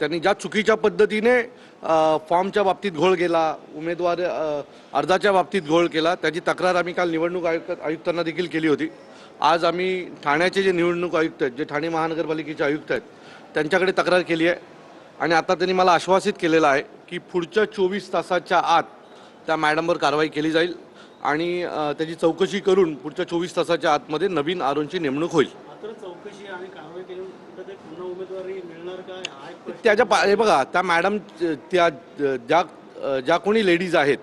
त्यांनी ज्या चुकीच्या पद्धतीने फॉर्मच्या बाबतीत घोळ केला, उमेदवार अर्जाच्या बाबतीत घोळ केला, त्याची तक्रार आम्ही काल निवडणूक आयुक्तांना देखील केली होती। आज आम्ही ठाण्याचे जे निवडणूक आयुक्त आहेत, जे ठाणे महानगरपालिकेचे आयुक्त आहेत, त्यांच्याकडे तक्रार केली आहे आणि आता त्यांनी मला आश्वासित केलेलं आहे की पुढच्या 24 तासाच्या आत त्या मॅडमवर कारवाई केली जाईल आणि त्याची चौकशी करून पुढच्या 24 तासाच्या आतमध्ये नवीन आरोंची नेमणूक होईल। चौकशी आणि कारवाई केली तर पुन्हा उमेदवारी मिळणार काय? त्याच्या बघा, त्या मॅडम त्या ज्या कोणी लेडीज आहेत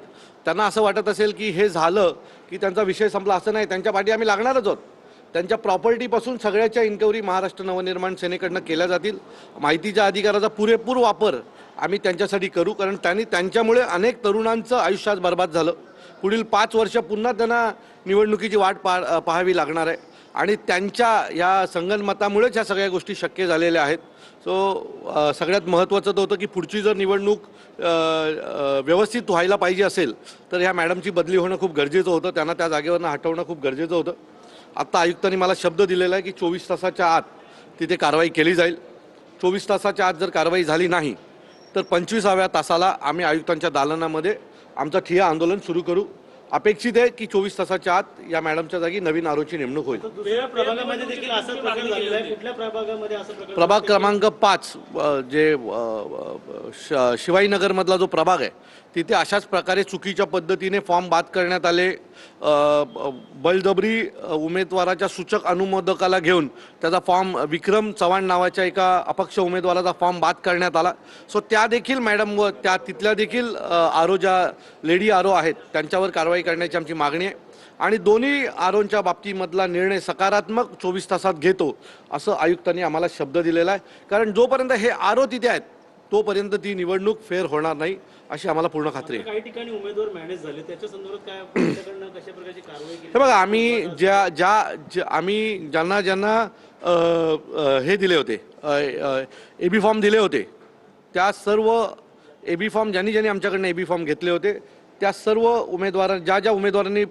त्यांना असं वाटत असेल की हे झालं की त्यांचा विषय संपला, असं नाही। त्यांच्या पाठी आम्ही लागणारच आहोत। त्यांच्या प्रॉपर्टीपासून सगळ्याच्या इन्क्वायरी महाराष्ट्र नवनिर्माण सेनेकडनं केल्या जातील। माहितीच्या अधिकाराचा पुरेपूर वापर आम्ही त्यांच्यासाठी करू, कारण त्यांच्यामुळे अनेक तरुणांचं आयुष्य आज बर्बाद झालं। पुढील 5 वर्ष पुन्हा त्यांना निवडणुकीची वाट पाहावी लागणार आहे आणि त्यांच्या या संगनमतामुळेच ह्या सगळ्या गोष्टी शक्य झालेल्या आहेत। सो सगळ्यात महत्त्वाचं तर होतं की पुढची जर निवडणूक व्यवस्थित व्हायला पाहिजे असेल तर ह्या मॅडमची बदली होणं खूप गरजेचं होतं, त्यांना त्या जागेवरनं हटवणं खूप गरजेचं होतं। आत्ता आयुक्तांनी मला शब्द दिलेला आहे की 24 तासाच्या आत तिथे कारवाई केली जाईल। 24 तासाच्या आत जर कारवाई झाली नाही तर 25व्या तासाला आम्ही आयुक्तांच्या दालनामध्ये आमचं ठिय्या आंदोलन सुरू करू। अपेक्षित आहे की 24 तासाच्या आत या मॅडमच्या जागी नवीन आरोची नेमणूक होईल। प्रभाग क्रमांक 5 जे शिवाजीनगरमधला जो प्रभाग आहे तिथे अशाच प्रकारे चुकीच्या पद्धतीने फॉर्म बाद करण्यात आले। बळजबरी उमेदवाराच्या सूचक अनुमोदकाला घेऊन त्याचा फॉर्म विक्रम चव्हाण नावाच्या एका अपक्ष उमेदवाराचा फॉर्म बाद करण्यात आला। सो त्या देखील मॅडम व तिथल्या देखील आरो ज्या लेडी आरो आहेत त्यांच्यावर कारवाई करण्याची आमची मागणी आहे आणि दोन्ही आरोंच्या बाबतीमधला निर्णय सकारात्मक 24 तासात घेतो असं आयुक्तांनी आम्हाला शब्द दिलेला आहे। कारण जोपर्यंत हे आरो तिथे आहेत तोपर्यंत ती निवडणूक फेअर होणार नाही अशी आम्हाला पूर्ण खात्री आहे। काही ठिकाणी उमेदवार मॅनेज झाले, त्याच्या संदर्भात काय कशा प्रकारची कारवाई केली? हे बघा, आम्ही ज्यांना हे दिले होते, एबी फॉर्म दिले होते, त्या सर्व एबी फॉर्म ज्यांनी आमच्याकडनं एबी फॉर्म घेतले होते त्या सर्व ज्या उमेदवारांनी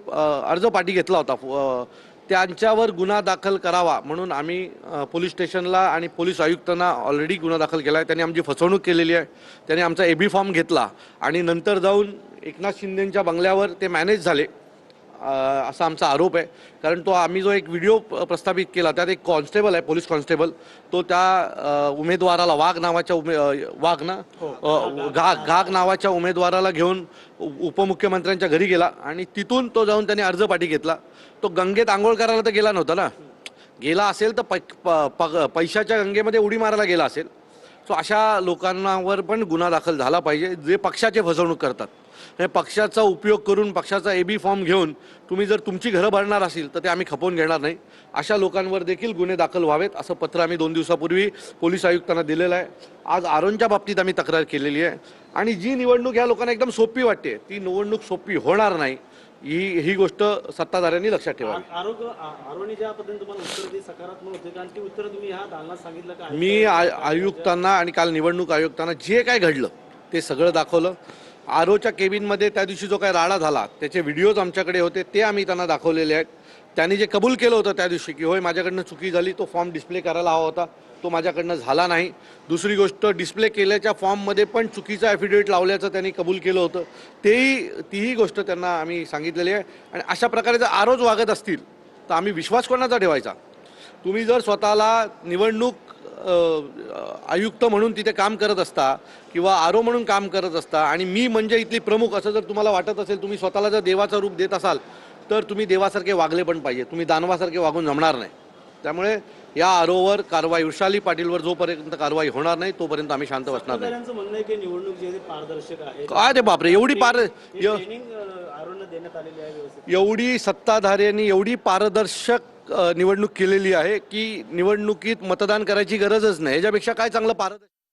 अर्ज पाठी घेतला होता त्यांच्यावर गुन्हा दाखल करावा म्हणून आम्ही पोलीस स्टेशनला आणि पोलीस आयुक्तांना ऑलरेडी गुन्हा दाखल केला आहे। त्यांनी आमची फसवणूक केलेली आहे। त्यांनी आमचा एबी फॉर्म घेतला आणि नंतर जाऊन एकनाथ शिंदेंच्या बंगल्यावर ते मॅनेज झाले असा आमचा आरोप आहे। कारण आम्ही जो एक व्हिडिओ प्रस्थापित केला त्यात एक कॉन्स्टेबल आहे, पोलीस कॉन्स्टेबल, तो त्या उमेदवाराला घाग नावाच्या उमेदवाराला घेऊन उपमुख्यमंत्र्यांच्या घरी गेला आणि तिथून तो जाऊन त्यांनी अर्ज पाठी घेतला। तो गंगेत आंघोळ करायला तर गेला नव्हता ना, गेला असेल तर पैशाच्या गंगेमध्ये उडी मारायला गेला असेल। सो अशा लोकांवर पण गुन्हा दाखल झाला पाहिजे जे पक्षाचे फसवणूक करतात। हे पक्षाचा उपयोग करून पक्षाचा एबी फॉर्म घेऊन तुम्ही जर तुमची घरं भरणार असेल तर ते आम्ही खपवून घेणार नाही। अशा लोकांवर देखील गुन्हे दाखल व्हावेत असं पत्र आम्ही 2 दिवसापूर्वी पोलीस आयुक्तांना दिलेलं आहे। आज आरोंच्या बाबतीत आम्ही तक्रार केलेली आहे आणि जी निवडणूक ह्या लोकांना एकदम सोपी वाटते ती निवडणूक सोपी होणार नाही ही गोष्ट सत्ताधाऱ्यांनी लक्षात ठेवावी। आरोनी ज्या पद्धतीने तुम्हाला उत्तर दिली सकारात्मक होते आणि ती उत्तर तुम्ही ह्या दालनात सांगितलं का? मी आयुक्तांना आणि काल निवडणूक आयुक्तांना जे काय घडलं ते सगळं दाखवलं। आरोच्या केबिनमध्ये त्या दिवशी जो काय राडा झाला त्याचे व्हिडिओज आमच्याकडे होते ते आम्ही त्यांना दाखवलेले आहेत। त्यांनी जे कबूल केलं होतं त्या दिवशी की होय माझ्याकडनं चुकी झाली, तो फॉर्म डिस्प्ले करायला हवा होता, तो माझ्याकडनं झाला नाही। दुसरी गोष्ट, डिस्प्ले केल्याच्या फॉर्ममध्ये पण चुकीचा ॲफिडेविट लावल्याचं त्यांनी कबूल केलं होतं, तीही गोष्ट त्यांना आम्ही सांगितलेली आहे। आणि अशा प्रकारे जर आरोज वागत असतील तर आम्ही विश्वास कोणाचा ठेवायचा? तुम्ही जर स्वतःला निवडणूक आयुक्त म्हणून तिथे काम करत असता किंवा आरो म्हणून काम करत असता आणि मी म्हणजे इथली प्रमुख असं जर तुम्हाला वाटत असेल, तुम्ही स्वतःला जर देवाचं रूप देत असाल तर तुम्ही देवासारखे वागले पण पाहिजे, तुम्ही दानवासारखे वागून जमणार नाही। त्यामुळे या आरोवर कारवाई, वृषाली पाटीलवर जोपर्यंत कारवाई होणार नाही तोपर्यंत आम्ही शांत बसणार नाही। म्हणणं आहे की निवडणूक जी पारदर्शक आहे। काय ते बापरे, एवढी सत्ताधाऱ्यांनी एवढी पारदर्शक निवडणूक केलेली आहे की निवडणुकीत मतदान करायची गरजच नाही। याच्यापेक्षा काय चांगलं पारदर्शक